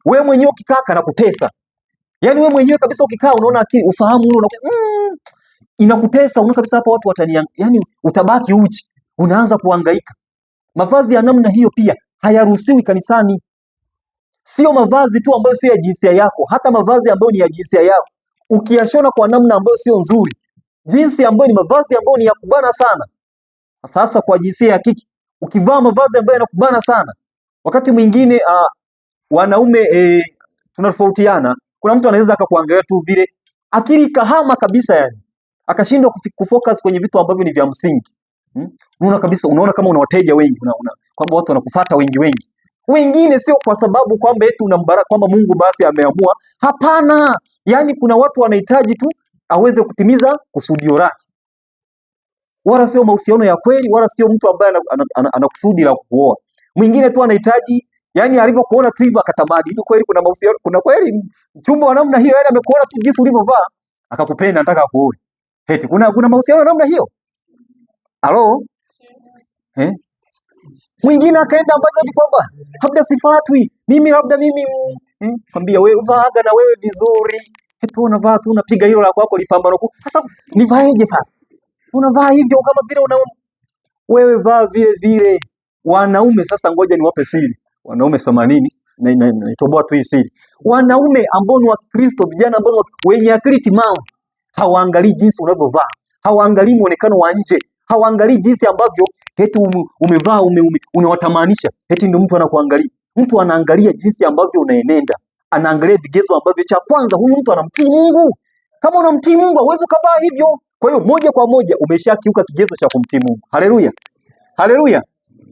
Wewe mwenyewe ukikaa kanakutesa. Yaani wewe mwenyewe kabisa ukikaa unaona akili, ufahamu ule inakutesa, unaona kabisa hapa watu yani utabaki uchi, unaanza kuhangaika. Mavazi ya namna hiyo pia hayaruhusiwi kanisani. Sio mavazi tu ambayo sio ya jinsia yako, hata mavazi ambayo ni ya jinsia yako ukiyashona kwa namna ambayo sio nzuri, jinsi ambayo ni mavazi ambayo ni ya kubana sana. Sasa kwa jinsia ya kike ukivaa mavazi ambayo yanakubana sana, wakati mwingine wanaume tunatofautiana. Kuna mtu anaweza akakuangalia tu vile akili kahama kabisa, yani akashindwa kufocus kwenye vitu ambavyo ni vya msingi. Unaona kabisa, unaona kama una wateja wengi, kwamba watu wanakufuata wengi. Wengine sio kwa sababu kwamba eti unambaraka kwamba Mungu basi ameamua. Hapana, yani kuna watu wanahitaji tu aweze kutimiza kusudio lake, wala sio mahusiano ya kweli, wala sio mtu ambaye ana kusudi la kuoa. Mwingine tu anahitaji, yani alivyokuona tu hivyo akatamani hivi. Kweli kuna mahusiano, kuna kweli mchumba wa namna hiyo, yani amekuona tu jinsi ulivyovaa akakupenda, anataka kuoa. Eti kuna mahusiano ya namna hiyo? Halo? Mwingine akaenda ambaza ni kwamba labda sifatwi mimi, kwambia wewe vaaga na wewe vizuri, eti unavaa tu unapiga hilo la kwako lipambano. Sasa nivaeje sasa? Unavaa hivyo kama vile wewe vaa vile vile. Wanaume sasa, ngoja niwape siri. Wanaume 80 na nitoboa tu hii siri. Wanaume ambao ni wa Kristo, vijana ambao wenye akili timamu, hawaangalii jinsi unavyovaa, hawaangalii muonekano wa nje, hawaangalii jinsi ambavyo eti umevaa unawatamanisha, eti ndio mtu anakuangalia. Mtu anaangalia jinsi ambavyo unaenenda, anaangalia vigezo ambavyo, cha kwanza, huyu mtu anamtii Mungu. Kama unamtii Mungu huwezi ukavaa hivyo. Kwa hiyo moja kwa moja umeshakiuka kigezo cha kumtii Mungu. Haleluya, haleluya.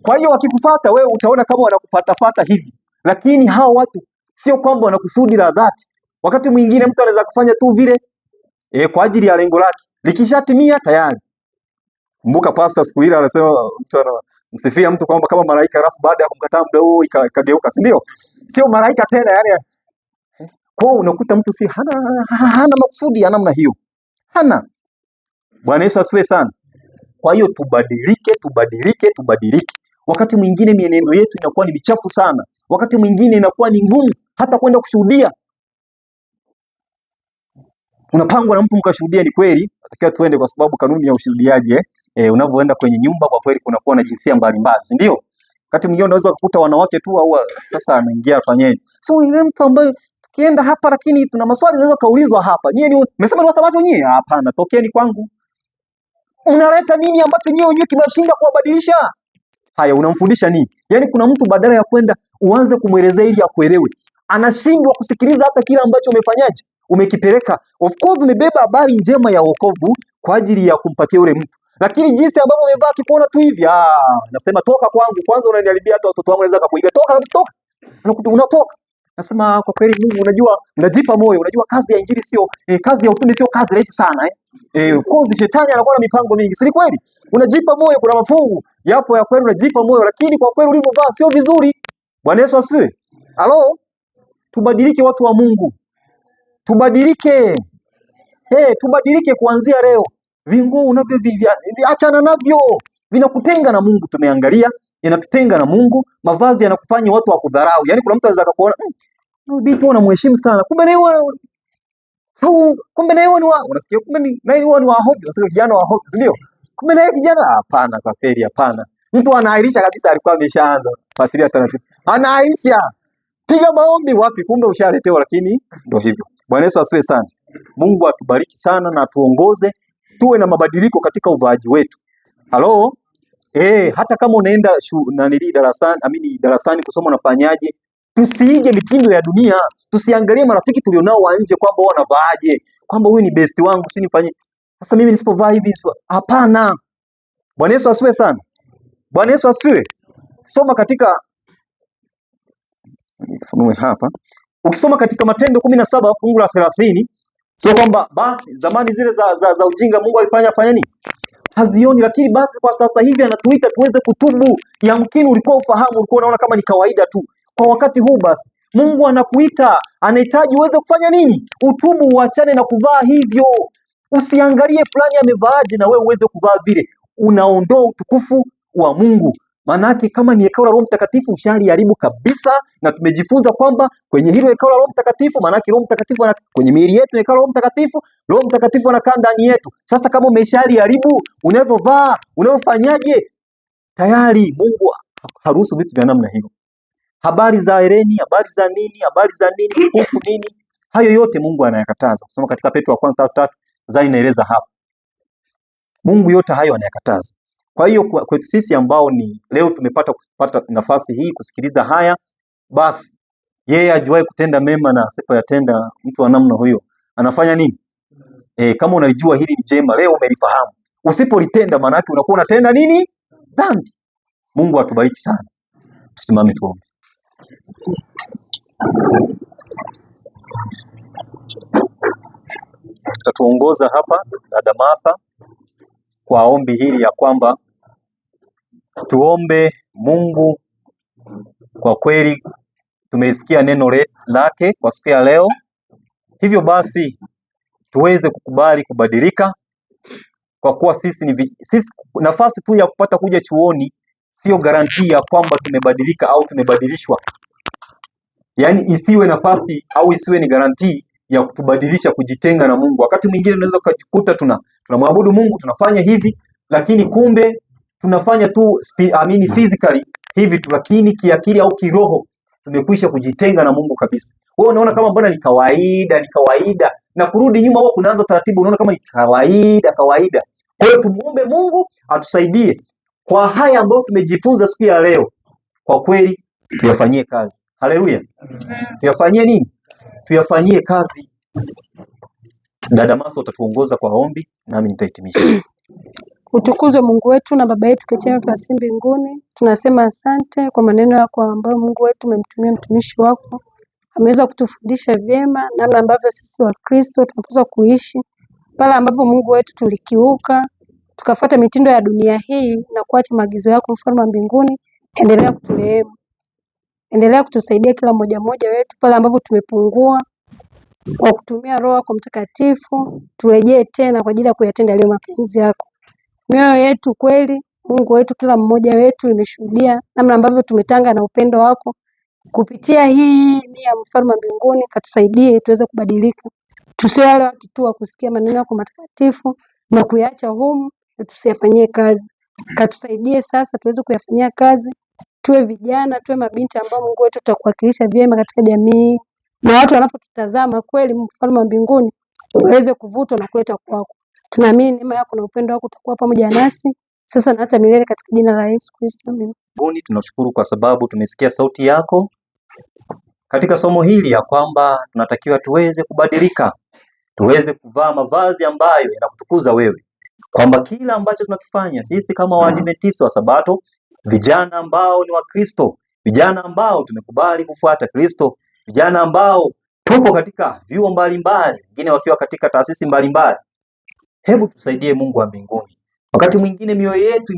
Kwa hiyo wakikufuata wewe utaona kama wanakufuata hivi, lakini hao watu sio kwamba wanakusudi la dhati. Wakati mwingine mtu anaweza kufanya tu vile kwa ajili ya lengo lake, likishatimia tayari. Kumbuka pastor siku ile anasema mtu anamsifia mtu kwamba kama malaika, alafu baada ya kumkataa muda huo ikageuka, si ndio? Sio malaika tena, yani kwa unakuta mtu si hana makusudi ya namna hiyo. Hana. Bwana Yesu asifiwe sana. Kwa hiyo tubadilike. Wakati mwingine mienendo yetu inakuwa ni michafu sana. Wakati mwingine inakuwa ni ngumu hata kwenda kushuhudia. Unapangwa na mtu mkashuhudia, ni kweli, natakiwa tuende kwa sababu kanuni ya ushuhudiaji unavyoenda kwenye nyumba, kwa kweli kunakuwa na jinsia mbalimbali, ndio? Wakati mwingine unaweza kukuta wanawake tu, au sasa anaingia afanyeje? So ni mtu ambaye tukienda hapa, lakini tuna maswali unaweza kaulizwa hapa. Nyie mmesema ni wasabato nyie? Hapana, tokeni kwangu. Unaleta nini ambacho nyie wenyewe kinashinda kuwabadilisha? Haya, unamfundisha nini? Yaani kuna mtu badala ya kwenda uanze kumwelezea ili akuelewe, anashindwa kusikiliza hata kile ambacho umefanyaje, umekipeleka. Of course umebeba habari njema ya wokovu kwa ajili ya kumpatia yule mtu, lakini jinsi ambavyo umevaa kikuona tu hivi, nasema toka kwangu, kwanza unaniharibia hata watoto wangu, naweza kukuiga, toka. Unatoka. Nasema kwa kweli Mungu, unajua unajipa moyo, unajua kazi ya injili sio kazi ya utume sio kazi rahisi sana of course shetani anakuwa na mipango mingi, si kweli? Unajipa moyo, kuna mafungu yapo ya kweli, unajipa moyo, lakini kwa kweli ulivyovaa sio vizuri. Bwana Yesu asifiwe. Halo, tubadilike watu wa Mungu, tubadilike. Tubadilike kuanzia leo. Vinguo unavyoviachana navyo, vinakutenga na Mungu. Tumeangalia yanatutenga na Mungu. Mavazi yanakufanya watu wakudharau. Yaani kuna mtu anaweza kukuona bibi unamheshimu sana, kumbe na yeye ni unasikia, kumbe na yeye ni wa hobi, unasikia kijana wa hobi, ndio kumbe na yeye kijana. Hapana, kwa kweli hapana. Mtu anaahirisha kabisa, alikuwa ameshaanza fuatilia taratibu, anaahirisha piga maombi wapi, kumbe ushaletewa. Lakini ndio hivyo. Bwana Yesu asifiwe sana. Mungu atubariki sana na tuongoze tuwe na mabadiliko katika uvaaji wetu. Halo? Hata kama unaenda darasani kusoma, unafanyaje? Tusiige mitindo ya dunia, tusiangalie marafiki tulionao wa nje kwamba wanavaaje, kwamba huyu ni best wangu, si nifanye sasa mimi nisipovaa hivi. Hapana. Bwana Yesu asifiwe sana. Bwana Yesu asifiwe. Soma katika funue hapa. Ukisoma katika Matendo 17 fungu la 30, sio kwamba basi zamani zile za ujinga Mungu alifanya nini? Hazioni, lakini basi kwa sasa hivi anatuita tuweze kutubu. Yamkini ulikuwa ufahamu, ulikuwa unaona kama ni kawaida tu. Kwa wakati huu basi Mungu anakuita, anahitaji uweze kufanya nini? Utubu, uachane na kuvaa hivyo. Usiangalie fulani amevaaje na wewe uweze kuvaa vile. Unaondoa utukufu wa Mungu. Maanake kama ni hekalu la Roho Mtakatifu ushaliharibu kabisa, na tumejifunza kwamba kwenye hilo hekalu la Roho Mtakatifu, maanake Roho Mtakatifu kwenye miili yetu hekalu la Roho Mtakatifu, Roho Mtakatifu anakaa ndani yetu. Sasa kama umeshaliharibu, unavyovaa, unavyofanyaje, tayari Mungu haruhusu vitu vya namna hiyo. Habari za hereni, habari za nini, mkufu nini, hayo yote Mungu anayakataza. Kusoma katika Petro wa kwanza 3 inaeleza hapa. Mungu yote hayo anayakataza. Kwa hiyo kwetu sisi ambao ni leo tumepata nafasi hii kusikiliza haya, basi yeye ajuaye kutenda mema na asipoyatenda, mtu wa namna huyo anafanya nini? Kama unalijua hili ni jema, leo umelifahamu. Usipolitenda maana yake unakuwa unatenda nini? Dhambi. Mungu atubariki sana. Tusimame tuombe. Tutatuongoza hapa dada Martha kwa ombi hili ya kwamba tuombe Mungu. Kwa kweli tumelisikia neno lake kwa siku ya leo, hivyo basi tuweze kukubali kubadilika, kwa kuwa sisi nafasi tu ya kupata kuja chuoni sio garantia kwamba tumebadilika au tumebadilishwa. Yaani isiwe nafasi au isiwe ni garantii ya kutubadilisha kujitenga na Mungu. Wakati mwingine unaweza kujikuta tunamwabudu Mungu, tunafanya hivi, lakini kumbe tunafanya tu physically hivi tu, lakini kiakili au kiroho tumekwisha kujitenga na Mungu kabisa. Wewe unaona kama mbona ni kawaida, na kurudi nyuma huko kunaanza taratibu, unaona kama ni kawaida. Kwa hiyo tumuombe Mungu atusaidie kwa haya ambayo tumejifunza siku ya leo. Kwa kweli tuyafanyie kazi. Haleluya. Tuyafanyie nini? Tuyafanyie kazi. Dada Masa utatuongoza kwa ombi, nami nitahitimisha. Utukuzwe Mungu wetu na Baba yetu ketiana pasi mbinguni. Tunasema asante kwa maneno yako ambayo Mungu wetu umemtumia mtumishi wako. Ameweza kutufundisha vyema namna ambavyo sisi wa Kristo tunapaswa kuishi. Pale ambapo Mungu wetu tulikiuka, tukafuata mitindo ya dunia hii na kuacha maagizo yako, Mfalme wa mbinguni, endelea kuturehemu. Endelea kutusaidia kila mmoja wetu pale ambapo tumepungua. Kwa kutumia Roho yako Mtakatifu, turejee tena kwa ajili ya kuyatenda yale mapenzi yako. Mioyo yetu kweli, Mungu wetu, kila mmoja wetu imeshuhudia namna ambavyo tumetanga na upendo wako. Kupitia hii nia, Mfalme wa mbinguni, katusaidie tuweze kubadilika. Tusiwe wale watu tu wa kusikia maneno yako matakatifu na kuyaacha humu na tusiyafanyie kazi. Katusaidie sasa tuweze kuyafanyia kazi. Tuwe vijana, tuwe mabinti ambao Mungu wetu tutakuwakilisha vyema katika jamii. Na watu wanapotutazama kweli, Mfalme wa mbinguni, waweze kuvutwa na kuleta kwako. Tunaamini neema yako na upendo wako utakuwa pamoja nasi sasa na hata milele katika jina la Yesu Kristo. Amen. Mungu, tunashukuru kwa sababu tumesikia sauti yako katika somo hili ya kwamba tunatakiwa tuweze kubadilika, tuweze kuvaa mavazi ambayo yanakutukuza wewe, kwamba kila ambacho tunakifanya sisi kama Waadventista wa Sabato, vijana ambao ni wa Kristo, vijana ambao tumekubali kufuata Kristo, vijana ambao tuko katika vyuo mbalimbali, wengine wakiwa katika taasisi mbalimbali. Hebu tusaidie Mungu wa mbinguni. Wakati mwingine mioyo yetu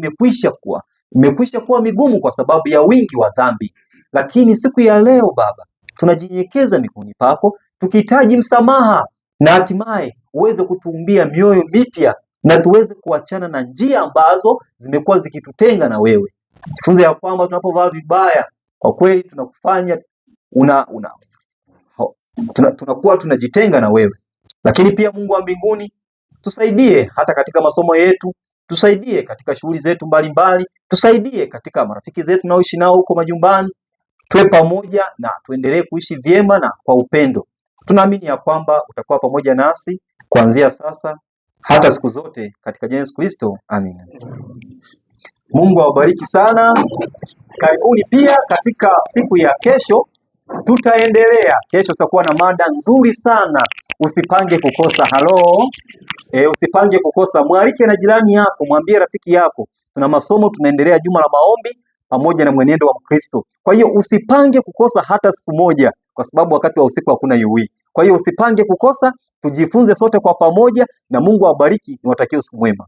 imekwisha kuwa migumu kwa sababu ya wingi wa dhambi, lakini siku ya leo Baba, tunajinyenyekeza miguuni pako tukihitaji msamaha, na hatimaye uweze kutuumbia mioyo mipya na tuweze kuachana na njia ambazo zimekuwa zikitutenga na wewe. Tufunze ya kwamba tunapovaa vibaya, kwa kweli tunakufanya tunakuwa tunajitenga na wewe. Lakini pia Mungu wa mbinguni, tusaidie hata katika masomo yetu, tusaidie katika shughuli zetu mbalimbali, tusaidie katika marafiki zetu naoishi nao huko majumbani. Tuwe pamoja na tuendelee kuishi vyema na kwa upendo. Tunaamini ya kwamba utakuwa pamoja nasi kuanzia sasa hata siku zote, katika jina la Yesu Kristo, amina. Mungu awabariki sana. Karibuni pia katika siku ya kesho, tutaendelea. Kesho tutakuwa na mada nzuri sana, usipange kukosa. Usipange kukosa. Mwalike na jirani yako, mwambie rafiki yako. Tuna masomo, tunaendelea juma la maombi pamoja na mwenendo wa Mkristo. Kwa hiyo usipange kukosa hata siku moja, kwa sababu wakati wa usiku hakuna UI. Kwa hiyo usipange kukosa, tujifunze sote kwa pamoja, na Mungu awabariki. Niwatakie usiku mwema.